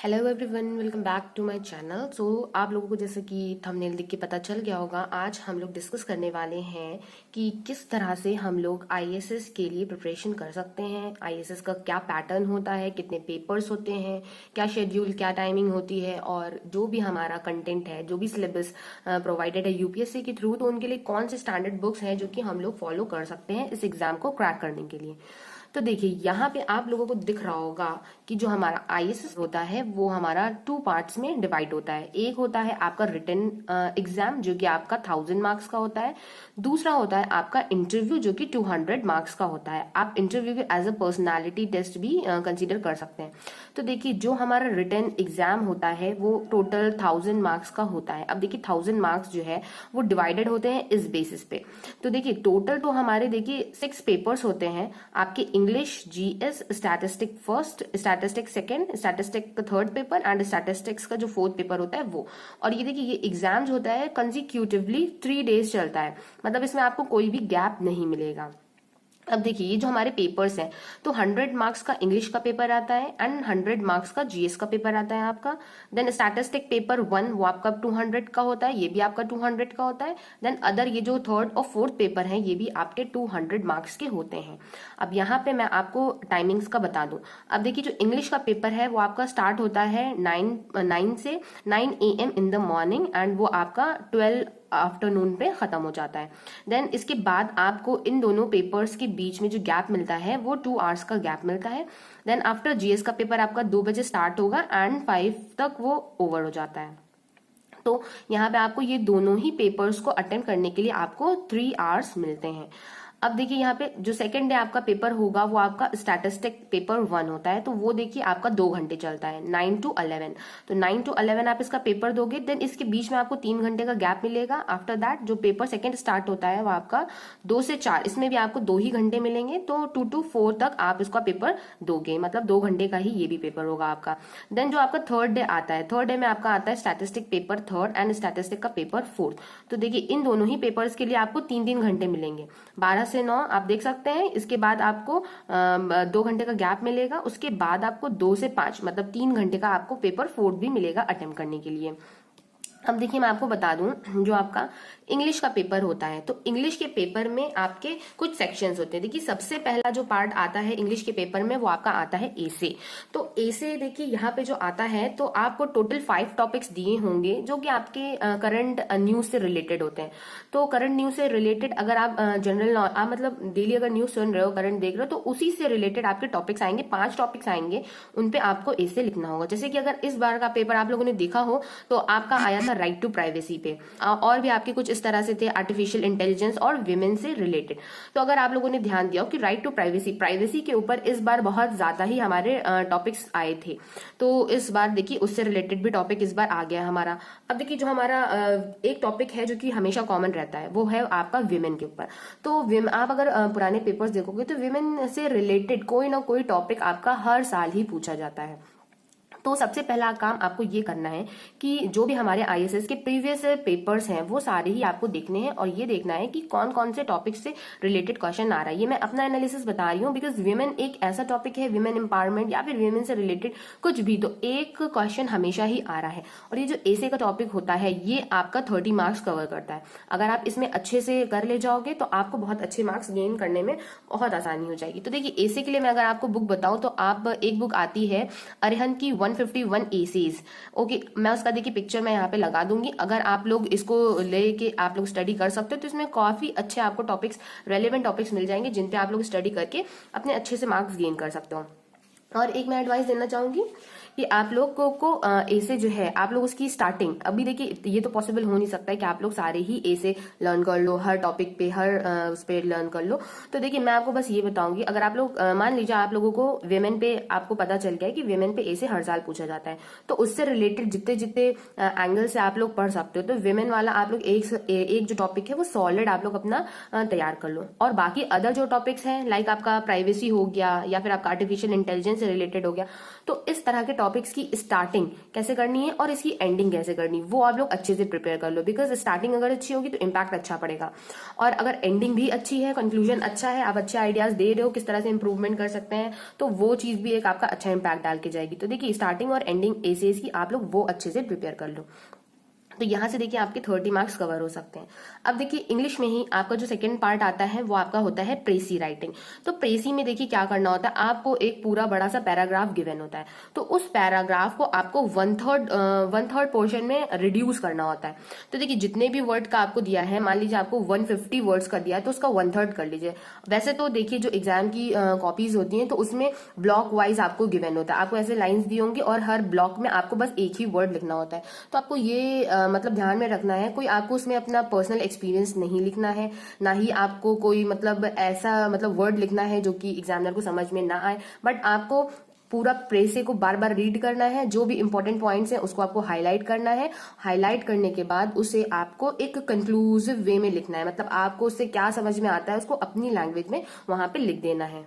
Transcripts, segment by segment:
Hello everyone, welcome back to my channel. So आप लोगों को जैसे कि थंबनेल देख के पता चल गया होगा, आज हम लोग डिस्कस करने वाले हैं कि किस तरह से हम लोग आईएएस के लिए प्रिपरेशन कर सकते हैं। आईएएस का क्या पैटर्न होता है, कितने पेपर्स होते हैं, क्या शेड्यूल, क्या टाइमिंग होती है, और जो भी हमारा कंटेंट है, जो भी सिलेबस प्रोवाइडेड है यूपीएससी के थ्रू, तो उनके लिए कौन से स्टैंडर्ड बुक्स हैं जो कि हम लोग फॉलो कर सकते हैं इस एग्जाम को क्रैक करने के लिए। तो देखिए यहाँ पे आप लोगों को दिख रहा होगा कि जो हमारा आईएएस होता है वो हमारा 2 पार्ट्स में डिवाइड होता है। एक होता है आपका रिटन एग्जाम जो कि आपका 1000 मार्क्स का होता है। दूसरा होता है आपका इंटरव्यू जो कि 200 मार्क्स का होता है। आप इंटरव्यू को एज अ पर्सनालिटी टेस्ट भी कंसीडर कर सकते हैं। तो देखिए जो हमारा रिटन एग्जाम होता है वो टोटल 1000 मार्क्स का होता है। अब देखिए 1000 मार्क्स जो है वो डिवाइडेड होते हैं इस बेसिस पे। तो देखिए टोटल तो हमारे देखिए 6 पेपर्स होते हैं आपके: English, GS, statistic first, statistic second, statistic का थर्ड पेपर एंड स्टैटिस्टिक्स का जो फोर्थ पेपर होता है वो। और ये देखिए ये एग्जाम होता है कंसिक्यूटिवली 3 डेज चलता है, मतलब इसमें आपको कोई भी गैप नहीं मिलेगा। अब देखिए ये जो हमारे पेपर्स हैं, तो 100 मार्क्स का इंग्लिश का पेपर आता है एंड 100 मार्क्स का जीएस का पेपर आता है आपका। देन स्टैटिस्टिक पेपर 1 वो आपका 200 का होता है, ये भी आपका 200 का होता है। देन अदर ये जो थर्ड और फोर्थ पेपर हैं ये भी आपके 200 मार्क्स के होते हैं। अब यहाँ पे मैं आपको टाइमिंग्स का बता दूं। अब देखिए जो इंग्लिश का पेपर है वो आपका स्टार्ट होता है 9 से 9 AM in the morning and वो आपका 12 आफ्टरनून पे खत्म हो जाता है। देन इसके बाद आपको इन दोनों पेपर्स के बीच में जो गैप मिलता है वो 2 आवर्स का गैप मिलता है। देन आफ्टर जीएस का पेपर आपका 2 बजे स्टार्ट होगा एंड 5 तक वो ओवर हो जाता है। तो यहाँ पे आपको ये दोनों ही पेपर्स को अटेम्प्ट करने के लिए आपको 3 आवर्स मिलते हैं। अब देखिए यहाँ पे जो सेकंड डे आपका पेपर होगा वो आपका स्टैटिस्टिक पेपर 1 होता है। तो वो देखिए आपका 2 घंटे चलता है, 9 to 11। तो 9 to 11 आप इसका पेपर दोगे। देन इसके बीच में आपको 3 घंटे का गैप मिलेगा। आफ्टर दैट जो पेपर सेकंड स्टार्ट होता है वो आपका 2 से 4, इसमें भी आपको 2 ही घंटे मिलेंगे। तो 2 to 4 तक आप इसका पेपर दोगे, मतलब 2 घंटे का ही ये भी पेपर होगा आपका। देन जो आपका थर्ड डे आता है, थर्ड डे में आपका आता है statistic paper third and statistic का पेपर फोर्थ। तो देखिए इन दोनों ही पेपर्स के लिए आपको 3-3 घंटे मिलेंगे, 12 से 9 आप देख सकते हैं। इसके बाद आपको 2 घंटे का गैप मिलेगा। उसके बाद आपको 2 से 5 मतलब 3 घंटे का आपको पेपर फोर्थ भी मिलेगा अटेम्प्ट करने के लिए। अब देखिए मैं आपको बता दूं जो आपका इंग्लिश का पेपर होता है, तो इंग्लिश के पेपर में आपके कुछ सेक्शंस होते हैं। देखिए सबसे पहला जो पार्ट आता है इंग्लिश के पेपर में वो आपका आता है एसे। तो एसे देखिए यहाँ पे जो आता है तो आपको टोटल 5 टॉपिक्स दिए होंगे जो कि आपके करंट न्यूज से रिलेटेड होते हैं। तो करंट न्यूज से रिलेटेड अगर आप जनरल आप मतलब डेली अगर न्यूज सुन रहे हो, करंट देख रहे हो, तो उसी से रिलेटेड आपके टॉपिक्स आएंगे। 5 टॉपिक्स आएंगे, उन पे आपको एसे लिखना होगा। जैसे कि अगर इस बार का पेपर आप लोगों ने देखा हो तो आपका आया था राइट टू प्राइवेसी पे, और भी आपके कुछ इस तरह से थे आर्टिफिशियल इंटेलिजेंस और विमेन से रिलेटेड। तो अगर आप लोगों ने ध्यान दिया हो कि राइट टू प्राइवेसी के ऊपर इस बार बहुत ज्यादा ही हमारे टॉपिक्स आए थे, तो इस बार देखिए उससे रिलेटेड भी टॉपिक इस बार आ गया हमारा। अब देखिए जो हमारा एक टॉपिक है जो कि हमेशा कॉमन रहता है वो है आपका विमेन के ऊपर। तो आप अगर पुराने पेपर्स देखोगे तो विमेन से रिलेटेड कोई ना कोई टॉपिक आपका हर साल ही पूछा जाता है। तो सबसे पहला काम आपको ये करना है कि जो भी हमारे आईएएस के प्रीवियस पेपर्स हैं वो सारे ही आपको देखने हैं और ये देखना है कि कौन कौन से टॉपिक से रिलेटेड क्वेश्चन आ रहा है। ये मैं अपना एनालिसिस बता रही हूँ बिकॉज विमेन एक ऐसा टॉपिक है, विमेन एम्पावरमेंट या फिर विमेन से रिलेटेड कुछ भी, तो एक क्वेश्चन हमेशा ही आ रहा है। और ये जो एसे का टॉपिक होता है ये आपका 30 मार्क्स कवर करता है। अगर आप इसमें अच्छे से कर ले जाओगे तो आपको बहुत अच्छे मार्क्स गेन करने में बहुत आसानी हो जाएगी। तो देखिए एसे के लिए मैं अगर आपको बुक बताऊं तो आप एक बुक आती है अरिहंत की 151 एसेज। ओके, मैं उसका देखिए पिक्चर मैं यहाँ पे लगा दूंगी। अगर आप लोग इसको लेके आप लोग स्टडी कर सकते हो तो इसमें काफी अच्छे आपको टॉपिक्स, रेलेवेंट टॉपिक्स मिल जाएंगे जिन पे आप लोग स्टडी करके अपने अच्छे से मार्क्स गेन कर सकते हो। और एक मैं एडवाइस देना चाहूंगी कि आप लोगों को ऐसे जो है आप लोग उसकी स्टार्टिंग, अभी देखिए ये तो पॉसिबल हो नहीं सकता है कि आप लोग सारे ही ऐसे लर्न कर लो, हर टॉपिक पे हर उस पे लर्न कर लो। तो देखिए मैं आपको बस ये बताऊंगी, अगर आप लोग मान लीजिए आप लोगों को विमेन पे आपको पता चल गया है कि विमेन पे ऐसे हर साल पूछा जाता है, तो उससे रिलेटेड जितने जितने एंगल से आप लोग पढ़ सकते हो, तो विमेन वाला आप लोग एक जो टॉपिक है वो सॉलिड आप लोग अपना तैयार कर लो। और बाकी अदर जो टॉपिक्स हैं लाइक आपका प्राइवेसी हो गया या फिर आपका आर्टिफिशियल इंटेलिजेंस से रिलेटेड हो गया, तो इस तरह के टॉपिक्स की स्टार्टिंग कैसे करनी है और इसकी एंडिंग कैसे करनी है वो आप लोग अच्छे से प्रिपेयर कर लो, बिकॉज स्टार्टिंग अगर अच्छी होगी तो इम्पैक्ट अच्छा पड़ेगा, और अगर एंडिंग भी अच्छी है, कंक्लूजन अच्छा है, आप अच्छे आइडियाज दे रहे हो किस तरह से इंप्रूवमेंट कर सकते हैं, तो वो चीज भी एक आपका अच्छा इम्पैक्ट डाल के जाएगी। तो देखिए स्टार्टिंग और एंडिंग एसेज की आप लोग वो अच्छे से प्रिपेयर कर लो। तो यहाँ से देखिए आपके 30 मार्क्स कवर हो सकते हैं। अब देखिए इंग्लिश में ही आपका जो सेकंड पार्ट आता है वो आपका होता है प्रेसी राइटिंग। तो प्रेसी में देखिए क्या करना होता है, आपको एक पूरा बड़ा सा पैराग्राफ गिवन होता है, तो उस पैराग्राफ को आपको वन थर्ड पोर्शन में रिड्यूस करना होता है। तो देखिए जितने भी वर्ड का आपको दिया है, मान लीजिए आपको 150 वर्ड्स का दिया है तो उसका 1/3 कर लीजिए। वैसे तो देखिए जो एग्जाम की कॉपीज होती हैं तो उसमें ब्लॉक वाइज आपको गिवन होता है, आपको ऐसे लाइन्स दी होंगी और हर ब्लॉक में आपको बस एक ही वर्ड लिखना होता है। तो आपको ये मतलब ध्यान में रखना है, कोई आपको उसमें अपना पर्सनल एक्सपीरियंस नहीं लिखना है, ना ही आपको कोई मतलब ऐसा मतलब वर्ड लिखना है जो कि एग्जामिनर को समझ में ना आए, बट आपको पूरा प्रेसे को बार बार रीड करना है, जो भी इंपॉर्टेंट पॉइंट्स हैं उसको आपको हाईलाइट करना है। हाईलाइट करने के बाद उसे आपको एक कंक्लूसिव वे में लिखना है, मतलब आपको उससे क्या समझ में आता है उसको अपनी लैंग्वेज में वहां पे लिख देना है।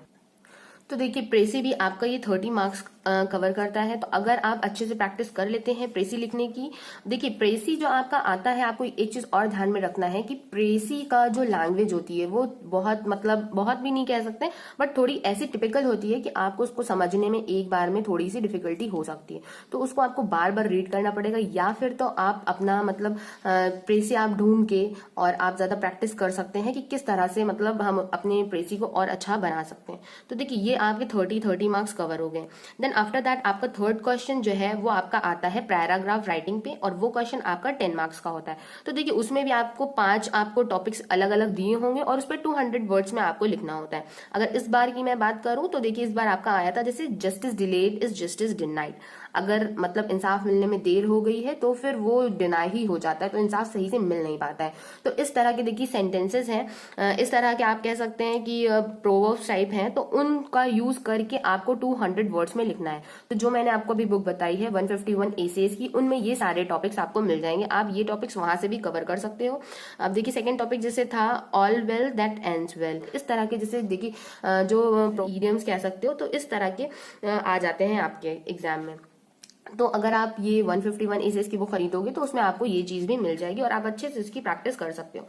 तो देखिए प्रेसी भी आपका ये 30 मार्क्स कवर करता है। तो अगर आप अच्छे से प्रैक्टिस कर लेते हैं प्रेसी लिखने की, देखिए प्रेसी जो आपका आता है, आपको एक चीज और ध्यान में रखना है कि प्रेसी का जो लैंग्वेज होती है वो बहुत मतलब बहुत भी नहीं कह सकते, बट थोड़ी ऐसी टिपिकल होती है कि आपको उसको समझने में एक बार में थोड़ी सी डिफिकल्टी हो सकती है। तो उसको आपको बार बार रीड करना पड़ेगा, या फिर तो आप अपना मतलब प्रेसी आप ढूंढ के और आप ज्यादा प्रैक्टिस कर सकते हैं कि किस तरह से मतलब हम अपने प्रेसी को और अच्छा बना सकते हैं। तो देखिए ये आपके 30 मार्क्स कवर हो गए। देन आफ्टर दैट आपका थर्ड क्वेश्चन जो है वो आपका आता है पैराग्राफ राइटिंग पे, और वो क्वेश्चन आपका 10 मार्क्स का होता है। तो देखिए उसमें भी आपको 5 आपको टॉपिक्स अलग अलग दिए होंगे और उस पर 200 वर्ड्स में आपको लिखना होता है। अगर इस बार की मैं बात करूं तो देखिए इस बार आपका आया था जैसे justice delayed is justice denied. अगर मतलब इंसाफ मिलने में देर हो गई है तो फिर वो डिनाई ही हो जाता है, तो इंसाफ सही से मिल नहीं पाता है। तो इस तरह के देखिए सेंटेंसेस हैं, इस तरह के आप कह सकते हैं कि प्रोवर्ब्स टाइप हैं, तो उनका यूज करके आपको 200 वर्ड्स में लिखना है। तो जो मैंने आपको अभी बुक बताई है 151 एसेज की, उनमें ये सारे टॉपिक्स आपको मिल जाएंगे, आप ये टॉपिक्स वहां से भी कवर कर सकते हो। अब देखिए सेकंड टॉपिक जैसे था all well that ends well, इस तरह के जैसे देखिए जो इडियम्स कह सकते हो, तो इस तरह के आ जाते हैं आपके एग्जाम में। तो अगर आप ये 151 एसेज की बुक खरीदोगे तो उसमें आपको ये चीज भी मिल जाएगी और आप अच्छे से इसकी प्रैक्टिस कर सकते हो।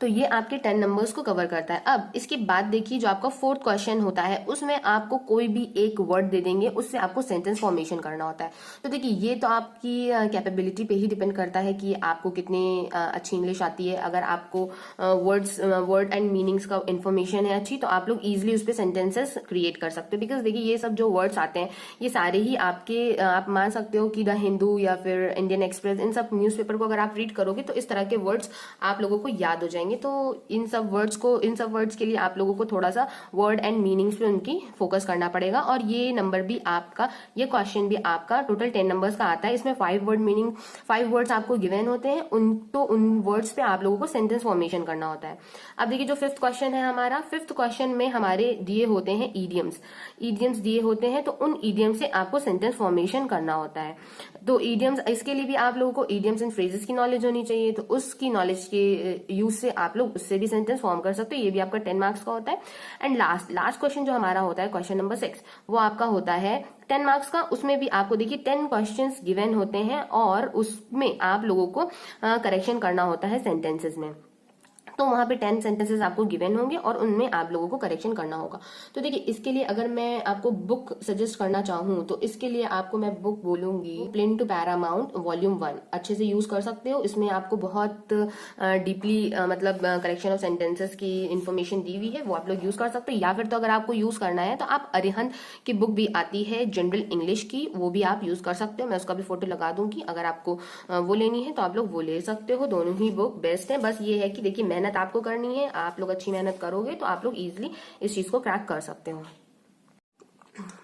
तो ये आपके 10 नंबर्स को कवर करता है। अब इसके बाद देखिए जो आपका फोर्थ क्वेश्चन होता है उसमें आपको कोई भी एक वर्ड दे देंगे, उससे आपको सेंटेंस फॉर्मेशन करना होता है। तो देखिए ये तो आपकी कैपेबिलिटी पे ही डिपेंड करता है कि आपको कितनी अच्छी इंग्लिश आती है। अगर आपको वर्ड एंड मीनिंग्स का इन्फॉर्मेशन है अच्छी, तो आप लोग इजिली उस पर सेंटेंसेस क्रिएट कर सकते हो, बिकॉज देखिए ये सब जो वर्ड्स आते हैं ये सारे ही आपके आप मान सकते हो कि द हिंदू या फिर इंडियन एक्सप्रेस, इन सब न्यूज़पेपर को अगर आप रीड करोगे तो इस तरह के वर्ड्स आप लोगों को याद हो जाएंगे। तो इन सब वर्ड्स के लिए आप लोगों को थोड़ा सा वर्ड एंड मीनिंग्स पे उनकी फोकस करना पड़ेगा। और ये नंबर भी आपका, ये क्वेश्चन भी आपका टोटल 10 नंबर्स का आता है। इसमें 5 वर्ड्स आपको गिवन होते हैं, उन वर्ड्स पे आप लोगों को सेंटेंस फॉर्मेशन करना होता है। अब देखिए जो फिफ्थ क्वेश्चन है हमारा, फिफ्थ क्वेश्चन में हमारे दिए होते हैं ईडियम्स दिए होते हैं, तो उन ईडियम्स से आपको सेंटेंस फॉर्मेशन करना होता है। तो ईडियम्स, इसके लिए भी आप लोगों को ईडियम्स एंड फ्रेजेस की नॉलेज होनी चाहिए, तो उसकी नॉलेज के यूज से आप लोग उससे भी सेंटेंस फॉर्म कर सकते हो। ये भी आपका 10 मार्क्स का होता है। एंड लास्ट क्वेश्चन जो हमारा होता है क्वेश्चन नंबर 6, वो आपका होता है 10 मार्क्स का। उसमें भी आपको देखिए 10 क्वेश्चंस गिवन होते हैं और उसमें आप लोगों को करेक्शन करना होता है सेंटेंसेस में। तो वहां पे 10 सेंटेंसेस आपको गिवन होंगे और उनमें आप लोगों को करेक्शन करना होगा। तो देखिए इसके लिए अगर मैं आपको बुक सजेस्ट करना चाहूँ तो इसके लिए आपको मैं बुक बोलूंगी प्लेन टू पैरामाउंट वॉल्यूम 1, अच्छे से यूज कर सकते हो। इसमें आपको बहुत डीपली मतलब करेक्शन ऑफ सेंटेंसेस की इन्फॉर्मेशन दी हुई है, वो आप लोग यूज कर सकते हो। या फिर तो अगर आपको यूज करना है तो आप अरिहंत की बुक भी आती है जनरल इंग्लिश की, वो भी आप यूज कर सकते हो। मैं उसका भी फोटो लगा दूंगी, अगर आपको वो लेनी है तो आप लोग वो ले सकते हो। दोनों ही बुक बेस्ट है। बस ये है कि देखिए मेहनत आपको करनी है, आप लोग अच्छी मेहनत करोगे तो आप लोग इजिली इस चीज को क्रैक कर सकते हो।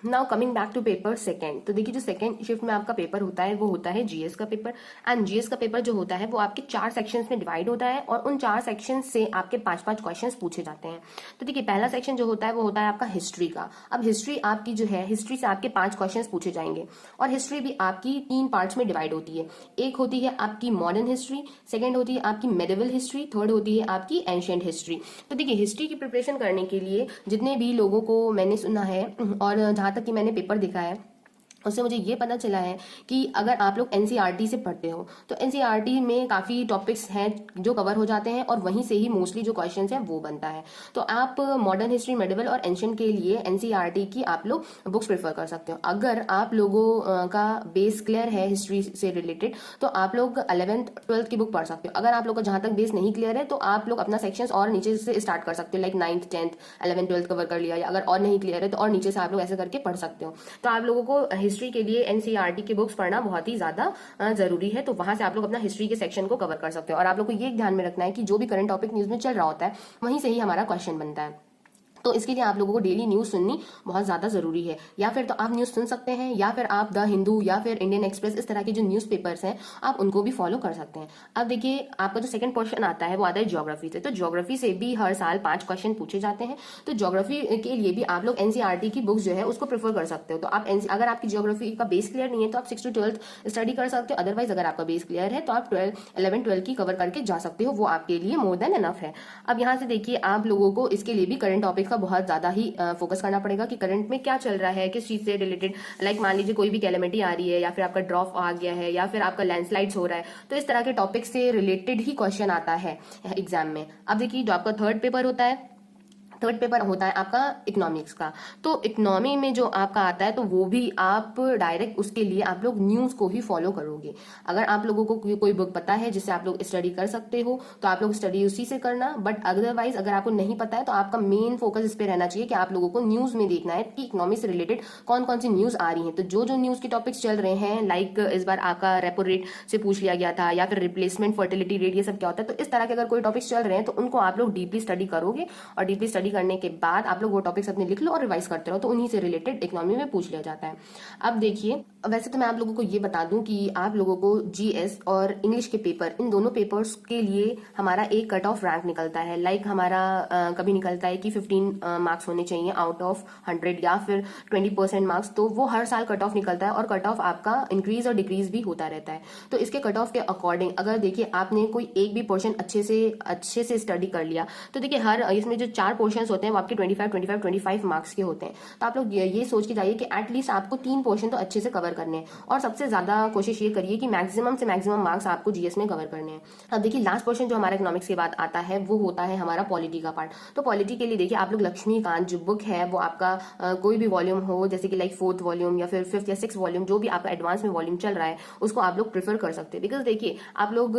Now coming back to paper second, तो देखिए जो सेकंड शिफ्ट में आपका पेपर होता है वो होता है जीएस का पेपर। एंड जीएस का पेपर जो होता है वो आपके 4 सेक्शंस में डिवाइड होता है और उन 4 सेक्शंस से आपके 5-5 क्वेश्चंस पूछे जाते हैं। तो देखिए पहला सेक्शन जो होता है वो होता है आपका हिस्ट्री का। अब हिस्ट्री आपकी जो है, हिस्ट्री से आपके 5 क्वेश्चंस पूछे जाएंगे और हिस्ट्री भी आपकी 3 पार्ट्स में डिवाइड होती है। एक होती है आपकी मॉडर्न हिस्ट्री, सेकेंड होती है आपकी मेडिवल हिस्ट्री, थर्ड होती है आपकी एंशिएंट हिस्ट्री। तो देखिए हिस्ट्री की प्रिपरेशन करने के लिए जितने भी लोगों को मैंने सुना है और जहां तक कि मैंने पेपर देखा है, उससे मुझे ये पता चला है कि अगर आप लोग एनसीईआरटी से पढ़ते हो तो एनसीईआरटी में काफ़ी टॉपिक्स हैं जो कवर हो जाते हैं और वहीं से ही मोस्टली जो क्वेश्चंस हैं वो बनता है। तो आप मॉडर्न हिस्ट्री, मेडिवल और एंशिएंट के लिए एनसीईआरटी की आप लोग बुक्स प्रेफर कर सकते हो। अगर आप लोगों का बेस क्लियर है हिस्ट्री से रिलेटेड तो आप लोग 11th 12th की बुक पढ़ सकते हो। अगर आप लोग का जहां तक बेस नहीं क्लियर है तो आप लोग अपना सेक्शंस और नीचे से स्टार्ट कर सकते हो, like 9th 10th 11th 12th cover कर लिया, या अगर और नहीं क्लियर है तो और नीचे से आप लोग ऐसे करके पढ़ सकते हो। तो आप लोगों को हिस्ट्री के लिए एनसीईआरटी की बुक्स पढ़ना बहुत ही ज्यादा जरूरी है। तो वहां से आप लोग अपना हिस्ट्री के सेक्शन को कवर कर सकते हो। और आप लोग को ये ध्यान में रखना है कि जो भी करंट टॉपिक न्यूज में चल रहा होता है वहीं से ही हमारा क्वेश्चन बनता है। तो इसके लिए आप लोगों को डेली न्यूज सुननी बहुत ज्यादा जरूरी है। या फिर तो आप न्यूज सुन सकते हैं, या फिर आप द हिंदू या फिर इंडियन एक्सप्रेस, इस तरह के जो न्यूज पेपर्स हैं आप उनको भी फॉलो कर सकते हैं। अब देखिए आपका जो सेकंड क्वेश्चन आता है वो आता है ज्योग्राफी से। तो ज्योग्राफी से भी हर साल 5 क्वेश्चन पूछे जाते हैं। तो ज्योग्राफी के लिए भी आप लोग एनसीईआरटी की बुक्स जो है उसको प्रेफर कर सकते हो। तो आप अगर आपकी ज्योग्राफी का बेस क्लियर नहीं है तो आप 6 to 12th स्टडी कर सकते हो। अदरवाइज अगर आपका बेस क्लियर है तो आप 11 12 की कवर करके जा सकते हो, वो आपके लिए मोर देन एनफ है। अब यहाँ से देखिए आप लोगों को इसके लिए भी करंट टॉपिक का बहुत ज्यादा ही फोकस करना पड़ेगा कि करंट में क्या चल रहा है, किस चीज से रिलेटेड। लाइक मान लीजिए कोई भी कैलेमिटी आ रही है, या फिर आपका ड्रॉप आ गया है, या फिर आपका लैंडस्लाइड्स हो रहा है, तो इस तरह के टॉपिक से रिलेटेड ही क्वेश्चन आता है एग्जाम में। अब देखिए जो आपका थर्ड पेपर होता है आपका इकोनॉमिक्स का। तो इकोनॉमी में जो आपका आता है तो वो भी आप डायरेक्ट उसके लिए आप लोग न्यूज को ही फॉलो करोगे। अगर आप लोगों को कोई बुक पता है जिससे आप लोग स्टडी कर सकते हो तो आप लोग स्टडी उसी से करना। बट अदरवाइज अगर आपको नहीं पता है तो आपका मेन फोकस इस पे रहना चाहिए कि आप लोगों को न्यूज में देखना है कि इकोनॉमी से रिलेटेड कौन कौन सी न्यूज आ रही है। तो जो जो न्यूज के टॉपिक्स चल रहे हैं, लाइक इस बार आपका रेपो रेट से पूछ लिया गया था, या फिर रिप्लेसमेंट फर्टिलिटी रेट, ये सब क्या होता है। तो इस तरह के अगर कोई टॉपिक्स चल रहे हैं तो उनको आप लोग डीपली स्टडी करोगे, और डीपली स्टडी करने के बाद आप लोग वो टॉपिक्स अपने लिख लो और रिवाइज करते रहो, तो उन्हीं से रिलेटेड इकोनॉमी में पूछ लिया जाता है। अब देखिए वैसे तो मैं आप लोगों को ये बता दूं कि आप लोगों को जीएस और इंग्लिश के पेपर, इन दोनों पेपर्स के लिए हमारा एक कट ऑफ रैंक निकलता है। लाइक हमारा कभी निकलता है कि 15 मार्क्स होने चाहिए आउट ऑफ 100, या फिर 20% मार्क्स। तो वो हर साल कट ऑफ निकलता है और कट ऑफ आपका इंक्रीज और डिक्रीज भी होता रहता है। तो इसके कट ऑफ के अकॉर्डिंग अगर देखिए आपने कोई एक भी पोर्शन अच्छे से स्टडी कर लिया तो देखिए हर इसमें जो 4 पोर्शन होते हैं वो आपके 25 मार्क्स के होते हैं। तो आप लोग ये सोच के जाइए कि एटलीस्ट आपको 3 पोर्शन तो अच्छे से कवर करने हैं, और सबसे ज्यादा कोशिश ये करिए कि मैक्सिमम से मैक्सिमम मार्क्स आपको जीएस में कवर करने हैं। अब देखिए लास्ट पोर्शन जो हमारा इकोनॉमिक्स के बाद आता है वो होता है हमारा पॉलिटी का पार्ट। तो पॉलिटी के लिए देखिए आप लोग लक्ष्मीकांत जो बुक है वो आपका कोई भी वॉल्यूम हो, जैसे कि लाइक 4th वॉल्यूम या फिर 5th या 6th वॉल्यूम, जो भी आपका एडवांस में वॉल्यूम चल रहा है उसको आप लोग प्रेफर कर सकते हैं। बिकॉज देखिए आप लोग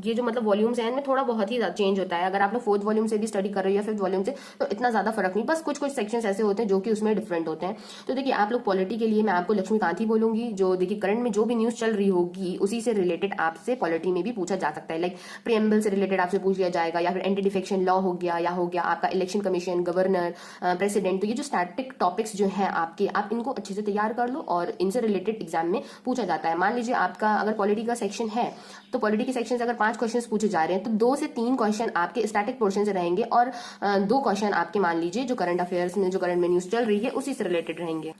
ये जो मतलब वॉल्यूम्स हैं इनमें थोड़ा बहुत ही चेंज होता है। अगर आप लोग 4th वॉल्यूम से भी स्टडी कर रहे हो या 5th वॉल्यूम से तो इतना ज्यादा फर्क नहीं, बस कुछ सेक्शंस ऐसे होते हैं जो कि उसमें डिफरेंट होते हैं। तो देखिए आप लोग पॉलिटी के लिए मैं आपको लक्ष्मीकांत ही बोलूंगी। जो देखिए करंट में जो भी न्यूज चल रही होगी उसी से रिलेटेड आपसे पॉलिटी में भी पूछा जा सकता है। लाइक प्रीएम्बल से रिलेटेड आपसे पूछ लिया जाएगा, या फिर एंटी डिफेक्शन लॉ हो गया, या हो गया आपका इलेक्शन कमीशन, गवर्नर, प्रेसिडेंट। तो ये जो स्टैटिक टॉपिक्स जो हैं आपके, आप इनको अच्छे से तैयार कर लो और इनसे रिलेटेड एग्जाम में पूछा जाता है। मान लीजिए आपका अगर पॉलिटी का सेक्शन है तो पॉलिटी के सेक्शन से अगर 5 क्वेश्चन पूछे जा रहे हैं तो 2 से 3 क्वेश्चन आपके स्टैटिक पोर्शन से रहेंगे, और 2 क्वेश्चन आपके मान लीजिए जो करंट अफेयर्स में, जो करंट में न्यूज चल रही है उसी से रिलेटेड रहेंगे।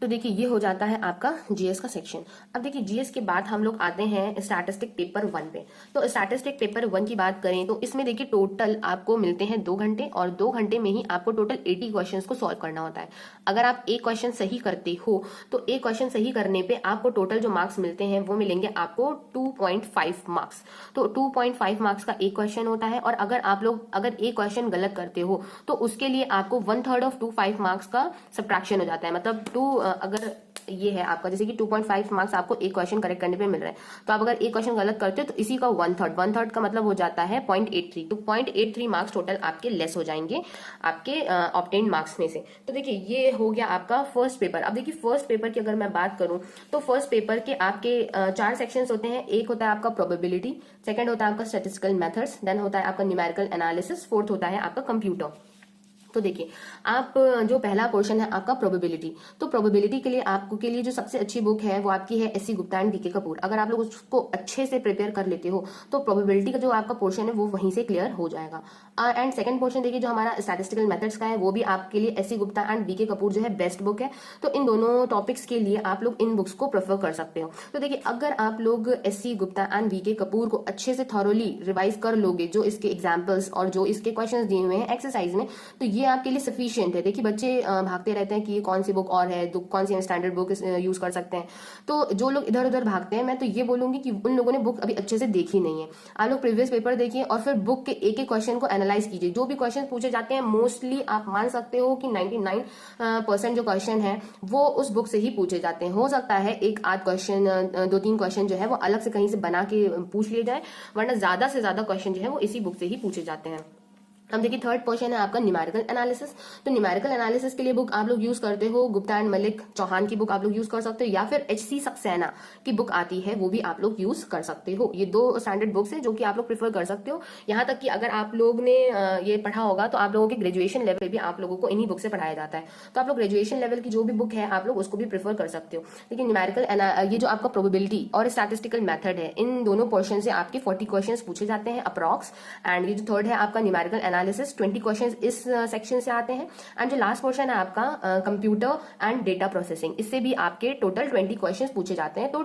तो देखिए ये हो जाता है आपका जीएस का सेक्शन। अब देखिए जीएस के बाद हम लोग आते हैं स्टैटिस्टिक पेपर 1 पे। तो स्टैटिस्टिक पेपर 1 की बात करें तो इसमें देखिए टोटल आपको मिलते हैं 2 घंटे, और 2 घंटे में ही आपको टोटल 80 क्वेश्चंस को सॉल्व करना होता है। अगर आप एक क्वेश्चन सही करते हो तो एक क्वेश्चन सही करने पे आपको टोटल जो मार्क्स मिलते हैं वो मिलेंगे आपको 2.5 मार्क्स। तो 2.5 मार्क्स का एक क्वेश्चन होता है, और अगर आप लोग अगर एक क्वेश्चन गलत करते हो तो उसके लिए आपको 1/3 ऑफ 2.5 मार्क्स का सब्ट्रैक्शन हो जाता है। मतलब अगर ये है आपका जैसे कि 2.5 मार्क्स आपको एक क्वेश्चन करेक्ट करने पे मिल रहा है, तो आप अगर एक क्वेश्चन गलत करते हो तो इसी का 1/3 का मतलब हो जाता है 0.83। तो 0.83 मार्क्स टोटल आपके लेस हो जाएंगे आपके ऑब्टेन्ड मार्क्स में से। तो देखिए ये हो गया आपका फर्स्ट पेपर। अब देखिए फर्स्ट पेपर की अगर मैं बात करूं तो फर्स्ट पेपर के आपके 4 सेक्शंस होते हैं। एक होता है आपका प्रोबेबिलिटी, सेकंड होता है आपका स्टैटिस्टिकल मेथड्स, देन होता है आपका न्यूमेरिकल एनालिसिस, फोर्थ होता है आपका कंप्यूटर। तो देखिए आप जो पहला पोर्शन है आपका प्रोबेबिलिटी, तो प्रोबेबिलिटी के लिए आपको के लिए जो सबसे अच्छी बुक है वो आपकी है SC Gupta and BK Kapoor. अगर आप लोग उसको अच्छे से प्रिपेयर कर लेते हो तो प्रोबेबिलिटी का जो आपका पोर्शन है वो वहीं से क्लियर हो जाएगा। एंड सेकंड पोर्शन देखिए जो हमारा स्टैटिस्टिकल मेथड्स का है वो भी आपके लिए SC Gupta and BK Kapoor जो है बेस्ट बुक है। तो इन दोनों टॉपिक्स के लिए आप लोग इन बुक्स को प्रेफर कर सकते हो। तो देखिए अगर आप लोग SC Gupta and BK Kapoor को अच्छे से थॉरोली रिवाइज कर लोगे, जो इसके एग्जाम्पल्स और जो इसके क्वेश्चन दिए हुए हैं एक्सरसाइज में, तो ये ये आपके लिए सफिशियंट है। देखिए बच्चे भागते रहते हैं कि कौन सी बुक और है, कौन सी स्टैंडर्ड बुक यूज कर सकते हैं। तो जो लोग इधर उधर भागते हैं, मैं तो ये बोलूंगी कि उन लोगों ने बुक अभी अच्छे से देखी नहीं है। आप लोग प्रीवियस पेपर देखिए और फिर बुक के एक एक क्वेश्चन को एनालाइज कीजिए। जो भी क्वेश्चन पूछे जाते हैं मोस्टली आप मान सकते हो कि 99% जो क्वेश्चन है वो उस बुक से ही पूछे जाते हैं। हो सकता है एक आध क्वेश्चन, 2-3 क्वेश्चन जो है वो अलग से कहीं से बना के पूछ लिए जाए, वरना ज्यादा से ज्यादा क्वेश्चन जो है वो इसी बुक से ही पूछे जाते हैं। अब देखिए थर्ड क्वेश्चन है आपका न्यूमेरिकल एनालिसिस। तो न्यूमेरिकल एनालिसिस के लिए बुक आप लोग यूज करते हो गुप्ता एंड मलिक चौहान की बुक आप लोग यूज कर सकते हो, या फिर HC सक्सेना की बुक आती है वो भी आप लोग यूज कर सकते हो। ये 2 स्टैंडर्ड बुक्स हैं जो कि आप लोग प्रेफर कर सकते हो। यहाँ तक कि अगर आप लोग ने ये पढ़ा होगा तो आप लोगों के ग्रेजुएशन लेवल भी आप लोगों को इन्हीं बुक से पढ़ाया जाता है। तो आप लोग ग्रेजुएशन लेवल की जो भी बुक है आप लोग उसको भी प्रेफर कर सकते हो। लेकिन न्यूमेरिकल ये जो आपका प्रोबेबिलिटी और स्टैटिस्टिकल मेथड है, इन दोनों पोर्शन से आपके 40 क्वेश्चन पूछे जाते हैं अप्रॉक्स। एंड ये जो थर्ड है आपका न्यूमेरिकल एनालिसिस, 20 क्वेश्चन इस सेक्शन से आते हैं। एंड जो लास्ट पोर्शन है आपका कंप्यूटर एंड डेटा प्रोसेसिंग, इससे भी आपके टोटल 20 क्वेश्चंस पूछे जाते हैं। तो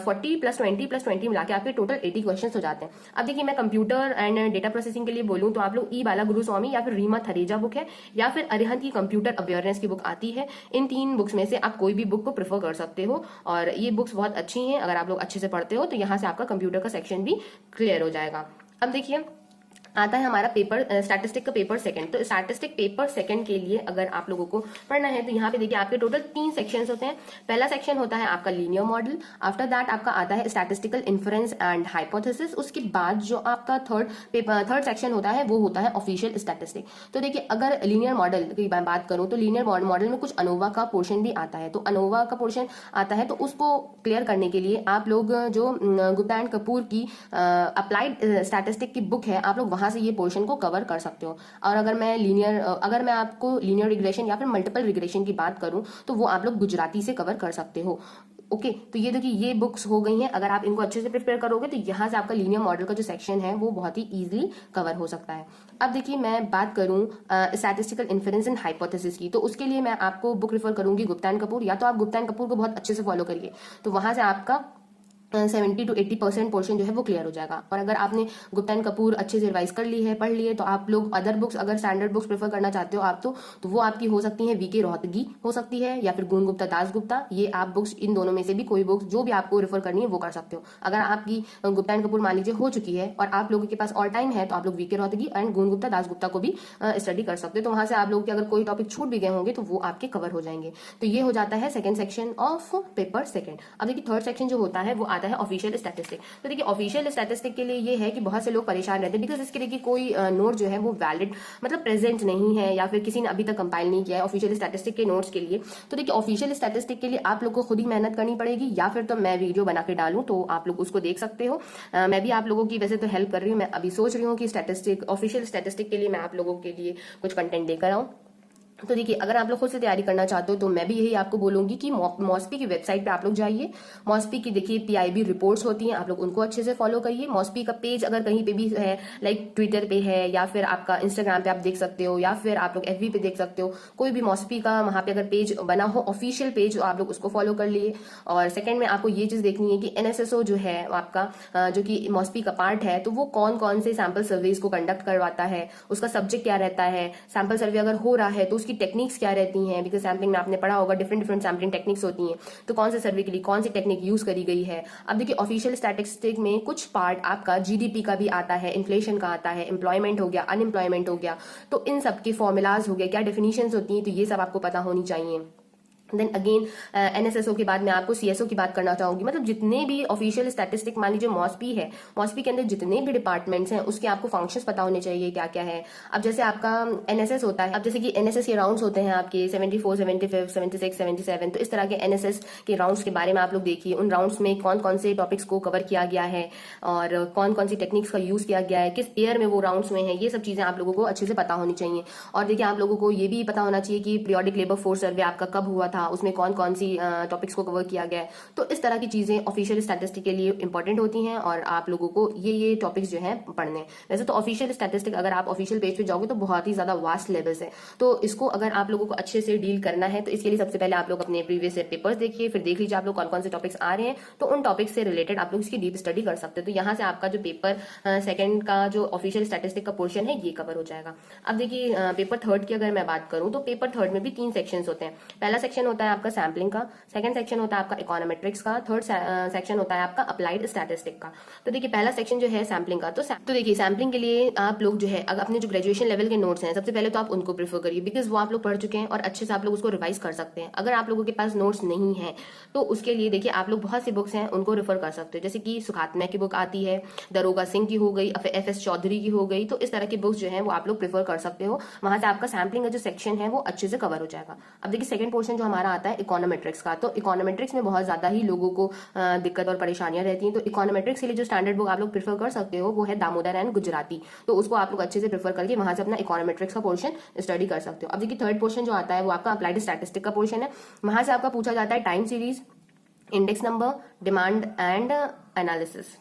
40 + 20 + 20 मिला के आपके टोटल 80 क्वेश्चंस हो जाते हैं। अब देखिए मैं कंप्यूटर एंड डेटा प्रोसेसिंग के लिए बोलूं तो आप लोग ई बालागुरुस्वामी या फिर रीमा थरेजा बुक है, या फिर अरिहंत की कंप्यूटर अवेयरनेस की बुक आती है। इन 3 बुक्स में से आप कोई भी बुक को प्रेफर कर सकते हो और ये बुक्स बहुत अच्छी हैं। अगर आप लोग अच्छे से पढ़ते हो तो यहाँ से आपका कंप्यूटर का सेक्शन भी क्लियर हो जाएगा। अब देखिए आता है हमारा पेपर स्टैटिस्टिक का पेपर सेकंड। तो स्टैटिस्टिक पेपर सेकंड के लिए अगर आप लोगों को पढ़ना है तो यहाँ पे देखिए आपके टोटल 3 सेक्शंस होते हैं। पहला सेक्शन होता है आपका लीनियर मॉडल, आफ्टर दैट आपका आता है स्टैटिस्टिकल इन्फरेंस एंड हाइपोथेसिस। उसके बाद जो आपका थर्ड सेक्शन होता है वो होता है ऑफिशियल स्टैटिस्टिक। तो देखिए अगर लीनियर मॉडल की बात करूं तो लीनियर मॉडल में कुछ अनोवा का पोर्शन भी आता है। तो अनोवा का पोर्शन आता है तो उसको क्लियर करने के लिए आप लोग जो गुप्ता एंड कपूर की अप्लाइड स्टैटिस्टिक की बुक है आप लोग वहां से ये पोर्शन को कवर कर सकते हो। और अगर मैं आपको लीनियर रिग्रेशन या फिर मल्टीपल रिग्रेशन की बात करूं तो वो आप लोग गुजराती से कवर कर सकते हो। ओके तो ये देखिए ये बुक्स हो गई हैं। अगर आप इनको अच्छे से प्रिपेयर करोगे तो यहाँ से आपका लीनियर मॉडल का जो सेक्शन है वो बहुत ही इजीली कवर हो सकता है। अब देखिए मैं बात करूं स्टैटिस्टिकल इन्फरेंस एंड हाइपोथेसिस की, तो उसके लिए मैं आपको बुक रेफर करूंगी गुप्ता एंड कपूर। या तो आप गुप्ता एंड कपूर को बहुत अच्छे से फॉलो करिए तो वहां से आपका 70 to 80% पोर्शन जो है वो क्लियर हो जाएगा। और अगर आपने गुप्ता एंड कपूर अच्छे से रिवाइज कर ली है, पढ़ ली है, तो आप लोग अदर बुक्स अगर स्टैंडर्ड बुक्स प्रेफर करना चाहते हो आप तो वो आपकी हो सकती है वीके रोहतगी हो सकती है, या फिर गुण गुप्ता दास गुप्ता। ये आप बुक्स इन दोनों में से भी कोई बुक्स जो भी आपको रेफर करनी है वो कर सकते हो। अगर आपकी गुप्ता एंड कपूर मान लीजिए हो चुकी है और आप लोगों के पास और टाइम है तो आप लोग वीके रोहतगी एंड गुण गुप्ता दास गुप्ता को भी स्टडी कर सकते हो। तो वहां से आप लोगों के अगर कोई टॉपिक छूट भी गए होंगे तो वो आपके कवर हो जाएंगे। तो ये हो जाता है second section of paper second. अब देखिए थर्ड सेक्शन जो होता है वो आता है ऑफिशियल स्टैटिस्टिक। तो देखिए ऑफिशियल स्टैटिस्टिक के लिए ये है कि बहुत से लोग परेशान रहते हैं बिकॉज इसके लिए कोई नोट जो है वो वैलिड मतलब प्रेजेंट नहीं है, या फिर किसी ने अभी तक कंपाइल नहीं किया है ऑफिशियल स्टैटिस्टिक के नोट्स के लिए। तो देखिए ऑफिशियल स्टैटिस्टिक के लिए आप लोग को खुद ही मेहनत करनी पड़ेगी, या फिर तो मैं वीडियो बना के डालूं तो आप लोग उसको देख सकते हो। मैं भी आप लोगों की वैसे तो हेल्प कर रही हूँ। मैं अभी सोच रही हूँ कि ऑफिशियल स्टैटिस्टिक के लिए मैं आप लोगों के लिए कुछ कंटेंट लेकर आऊं। तो देखिए अगर आप लोग खुद से तैयारी करना चाहते हो तो मैं भी यही आपको बोलूंगी कि मॉस्पी की वेबसाइट पे आप लोग जाइए। मॉस्पी की देखिए पीआईबी रिपोर्ट्स होती हैं, आप लोग उनको अच्छे से फॉलो करिए। मॉस्पी का पेज अगर कहीं पे भी है लाइक ट्विटर पे है, या फिर आपका इंस्टाग्राम पे आप देख सकते हो, या फिर आप लोग एफबी पे देख सकते हो। कोई भी मॉस्पी का वहां पे अगर पेज बना हो ऑफिशियल पेज, आप लोग उसको फॉलो कर लिए। और सेकंड में आपको ये चीज देखनी है कि एनएसएसओ जो है आपका जो कि मॉस्पी का पार्ट है, तो वो कौन कौन से सैंपल सर्वेज को कंडक्ट करवाता है, उसका सब्जेक्ट क्या रहता है, सैंपल सर्वे अगर हो रहा है तो उसकी टेक्निक्स क्या रहती हैं। बिकॉज सैम्पलिंग में आपने पढ़ा होगा डिफरेंट सैम्पलिंग टेक्निक्स होती हैं, तो कौन से सर्वे के लिए कौन सी टेक्निक यूज करी गई है। अब देखिए ऑफिशियल स्टैटिस्टिक में कुछ पार्ट आपका जीडीपी का भी आता है, इन्फ्लेशन का आता है, एम्प्लॉयमेंट हो गया, अनएम्प्लॉयमेंट हो गया, तो इन सब के फॉर्मुलाज हो गए, क्या डेफिनेशंस होती हैं, तो ये सब आपको पता होनी चाहिए। देन अगेन एनएसएसओ के बाद मैं आपको सीएसओ की बात करना चाहूंगी। मतलब जितने भी ऑफिशियल स्टैटिस्टिक मान लीजिए मॉस्पी है, मॉस्पी के अंदर जितने भी डिपार्टमेंट्स हैं उसके आपको फंक्शंस पता होने चाहिए क्या क्या है। अब जैसे आपका एनएसएस होता है, अब जैसे कि एनएसएस के राउंड्स होते हैं आपके 74, 75, 76, 77, तो इस तरह के एनएसएस के राउंड्स के बारे में आप लोग देखिए। उन राउंड्स में कौन कौन से टॉपिक्स को कवर किया गया है और कौन कौन सी टेक्निक्स का यूज किया गया है, किस ईयर में वो राउंड्स में है, ये सब चीजें आप लोगों को अच्छे से पता होनी चाहिए। और देखिए आप लोगों को ये भी पता होना चाहिए कि पीरियोडिक लेबर फोर्स सर्वे आपका कब हुआ था, उसमें कौन कौन सी टॉपिक्स को कवर किया गया है। तो इस तरह की चीजें ऑफिशियल स्टैटिस्टिक के लिए इंपॉर्टेंट होती हैं और आप लोगों को ये टॉपिक्स जो है पढ़ने हैं। वैसे तो ऑफिशियल स्टैटिस्टिक अगर आप ऑफिशियल पेज पे जाओगे तो बहुत ही ज्यादा वास्ट लेवल्स है, तो इसको अगर आप लोगों को अच्छे से डील करना है तो इसके लिए सबसे पहले आप लोग अपने प्रीवियस पेपर्स देखिए, फिर देख लीजिए आप लोग कौन कौन से टॉपिक्स आ रहे हैं, तो उन टॉपिक्स से रिलेटेड आप लोग इसकी डीप स्टडी कर सकते हो। तो यहाँ से आपका जो पेपर सेकंड का जो ऑफिशियल स्टैटिस्टिक का पोर्शन है ये कवर हो जाएगा। अब देखिए पेपर थर्ड की अगर मैं बात करूं तो पेपर थर्ड में भी 3 सेक्शंस होते हैं। पहला सेक्शन होता है आपका सैम्पलिंग का, सेकंड सेक्शन होता है आपका इकोनोमेट्रिक्स का, थर्ड सेक्शन होता है आपका अप्लाइड स्टैटिस्टिक का। तो देखिए पहला सेक्शन जो है सैम्पलिंग का, तो देखिए सैम्पलिंग के लिए आप लोग जो है अगर अपने जो ग्रेजुएशन लेवल के नोट्स हैं सबसे पहले तो आप उनको प्रीफर करिए, बिकॉज वो आप लोग पढ़ चुके हैं और अच्छे से आप लोग उसको रिवाइज कर सकते हैं। अगर आप लोगों के पास नोट्स नहीं है तो उसके लिए देखिए आप लोग बहुत सी बुक्स हैं उनको रेफर कर सकते हो, जैसे कि सुखात्मा की बुक आती है, दरोगा सिंह की हो गई, FS चौधरी की हो गई। तो इस तरह की बुक्स जो है वो आप लोग प्रेफर कर सकते हो, वहां से आपका सैम्पलिंग का जो सेक्शन है वो अच्छे से कवर हो जाएगा। अब देखिए सेकंड पोर्शन जो हमारा आता है इकोनोमेट्रिक्स का, तो इकोनोमेट्रिक्स में बहुत ज्यादा ही लोगों को दिक्कत और परेशानियां रहती हैं। तो इकोनोमेट्रिक्स के लिए जो स्टैंडर्ड बुक आप लोग प्रेफर कर सकते हो वो है दामोदर एंड गुजराती, तो उसको आप लोग अच्छे से प्रेफर करके वहां से अपना इकोनोमेट्रिक्स का पोर्शन स्टडी कर सकते हो। अब देखिए थर्ड पोर्शन जो आता है वो आपका अप्लाइड स्टैटिस्टिक का पोर्शन है, वहां से आपका पूछा जाता है time series, index number, demand and analysis.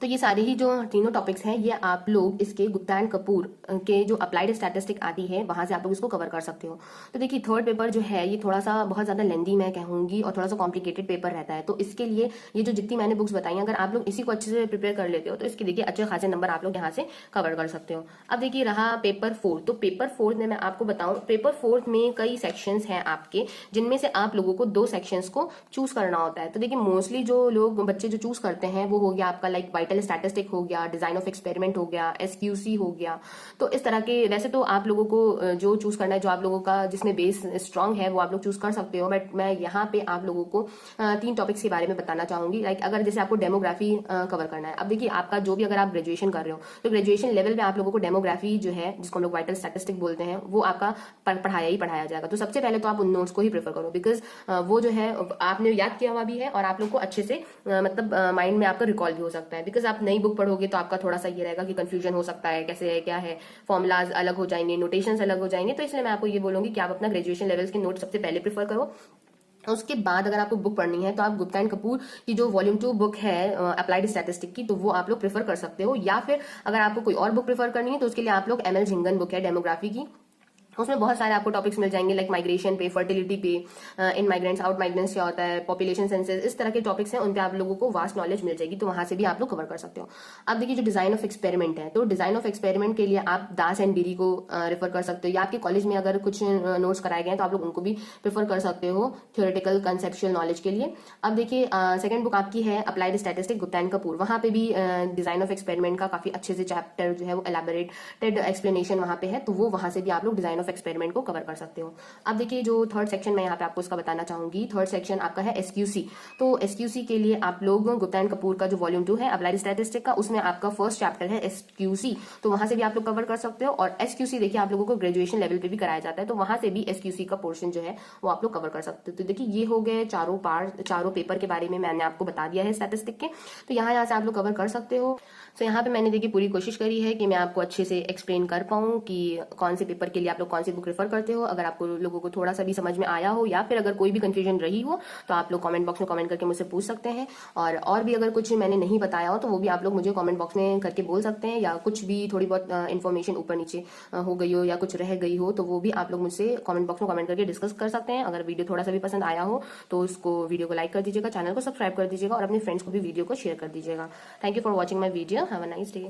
तो ये सारे ही जो तीनों टॉपिक्स हैं ये आप लोग इसके गुप्ता एंड कपूर के जो अप्लाइड स्टैटिस्टिक आती है वहां से आप लोग इसको कवर कर सकते हो। तो देखिए थर्ड पेपर जो है ये थोड़ा सा बहुत ज्यादा लेंदी मैं कहूंगी और थोड़ा सा कॉम्प्लिकेटेड पेपर रहता है, तो इसके लिए ये जो जितनी मैंने बुक्स बताई अगर आप लोग इसी को अच्छे से प्रिपेयर कर लेते हो तो इसके देखिए अच्छे खासे नंबर आप लोग यहाँ से कवर कर सकते हो। अब देखिए रहा पेपर फोर्थ, तो पेपर फोर्थ में मैं आपको बताऊं पेपर फोर्थ में कई सेक्शंस हैं आपके, जिनमें से आप लोगों को 2 सेक्शंस को चूज करना होता है। तो देखिए मोस्टली जो लोग बच्चे जो चूज करते हैं वो हो गया आपका लाइक वाइटल स्टैटिस्टिक हो गया, डिजाइन ऑफ एक्सपेरिमेंट हो गया, SQC हो गया। तो इस तरह के वैसे तो आप लोगों को जो चूज करना है, जो आप लोगों का जिसमें बेस स्ट्रांग है वो आप लोग चूज कर सकते हो, बट मैं यहाँ पे आप लोगों को 3 टॉपिक्स के बारे में बताना चाहूंगी। लाइक अगर जैसे आपको डेमोग्राफी कवर करना है, अब देखिए आपका जो भी अगर आप ग्रेजुएशन कर रहे हो तो ग्रेजुएशन लेवल पे आप लोगों को डेमोग्राफी जो है जिसको हम लोग वाइटल स्टैटिस्टिक बोलते हैं वो आपका पढ़ाया ही पढ़ाया जाएगा। तो सबसे पहले तो आप उन नोट्स को ही प्रेफर करो, बिकॉज वो जो है आपने याद किया हुआ भी है और आप लोग को अच्छे से मतलब माइंड में आपका रिकॉल भी हो सकता है। बिकॉज आप नई बुक पढ़ोगे तो आपका थोड़ा सा ये रहेगा कि कंफ्यूजन हो सकता है, कैसे है क्या है, फॉर्मुलाज अलग हो जाएंगे, नोटेशंस अलग हो जाएंगे। तो इसलिए मैं आपको ये बोलूंगी कि आप अपना ग्रेजुएशन लेवल्स के नोट सबसे पहले प्रेफर करो। उसके बाद अगर आपको बुक पढ़नी है तो आप गुप्ता एंड कपूर की जो वॉल्यूम 2 बुक है अप्लाइड स्टैटिस्टिक की, तो वो आप लोग प्रेफर कर सकते हो। या फिर अगर आपको कोई और बुक प्रेफर करनी है तो उसके लिए आप लोग ML झिंगन बुक है डेमोग्राफी की, उसमें बहुत सारे आपको टॉपिक्स मिल जाएंगे लाइक माइग्रेशन पे, फर्टिलिटी पे, इन माइग्रेंट्स, आउट माइग्रेंट्स क्या होता है, पॉपुलेशन सेंसस, इस तरह के टॉपिक्स हैं, उन पे आप लोगों को वास्ट नॉलेज मिल जाएगी, तो वहां से भी आप लोग कवर कर सकते हो। अब देखिए जो डिजाइन ऑफ एक्सपेरिमेंट है, तो डिजाइन ऑफ एक्सपेरिमेंट के लिए आप दास एंड बेरी को रेफर कर सकते हो, या आपके कॉलेज में अगर कुछ नोट्स कराए गए हैं तो आप लोग उनको भी प्रेफर कर सकते हो थ्योरेटिकल कंसेप्चुअल नॉलेज के लिए। अब देखिए सेकंड बुक आपकी है applied statistic Gupta and Kapoor, वहां पे भी डिजाइन ऑफ एक्सपेरिमेंट का काफी अच्छे से चैप्टर जो है वो एलैबोरेटेड एक्सप्लेनेशन वहां पे है, तो वो वहां से भी आप लोग डिजाइन ऑफ एक्सपेरिमेंट को कवर कर सकते हो। अब देखिए जो थर्ड सेक्शन मैं यहाँ पे आपको इसका बताना चाहूंगी, थर्ड सेक्शन आपका है SQC। तो SQC के लिए आप लोग गुप्ता एंड कपूर का जो वॉल्यूम 2 है अप्लाइड स्टैटिस्टिक का, उसमें आपका फर्स्ट चैप्टर है SQC, तो वहां से भी आप लोग कवर कर सकते हो। और SQC देखिए आप लोगों को ग्रेजुएशन लेवल पे भी कराया जाता है, तो वहां से भी SQC का पोर्शन जो है वो आप लोग कवर कर सकते हो। तो देखिए ये हो गए चारों पेपर के बारे में मैंने आपको बता दिया है स्टैटिस्टिक के, तो यहाँ से आप लोग कवर कर सकते हो। तो यहाँ पे मैंने देखिए पूरी कोशिश करी है कि मैं आपको अच्छे से एक्सप्लेन कर पाऊँ कि कौन से पेपर के लिए आप लोग कौन सी बुक रेफर करते हो। अगर आपको लोगों को थोड़ा सा भी समझ में आया हो या फिर अगर कोई भी कंफ्यूजन रही हो तो आप लोग कमेंट बॉक्स में कमेंट करके मुझसे पूछ सकते हैं, और भी अगर कुछ मैंने नहीं बताया हो तो वो भी आप लोग मुझे कमेंट बॉक्स में करके बोल सकते हैं, या कुछ भी थोड़ी बहुत इन्फॉर्मेशन ऊपर नीचे हो गई हो या कुछ रह गई हो तो वो भी आप लोग मुझसे कमेंट बॉक्स में कमेंट करके डिस्कस कर सकते हैं। अगर वीडियो थोड़ा सा भी पसंद आया हो तो उसको वीडियो को लाइक कर दीजिएगा, चैनल को सब्सक्राइब कर दीजिएगा और अपने फ्रेंड्स को भी वीडियो को शेयर कर दीजिएगा। Thank you for watching my video, have a nice day.